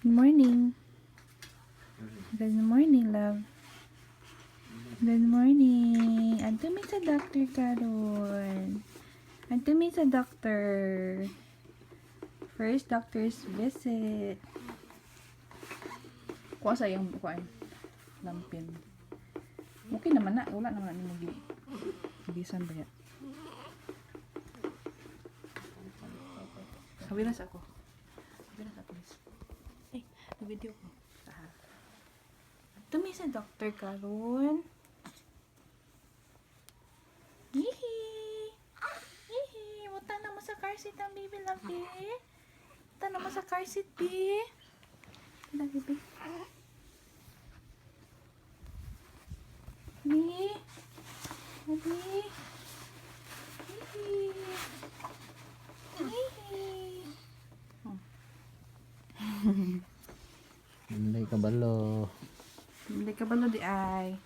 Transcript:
Good morning. Good morning, love. Good morning. Anto mi sa doctor karon. Anto mi sa doctor. First doctor's visit. Kuha sa iyang bukuan. Lampin. Okay naman na. Wala naman na ni Bisan ba yan? Kabilas ako. Kabilas ako. Eh, video ko. Tumi sa doctor karon. Hihi. Hihi. Muta na mo sa car seat ang baby love eh. Muta na mo sa car seat eh. Lagi ba? Hihi. Hihi. Hihi. Hihi. Hindi kabalo. Hindi ka ba di ay?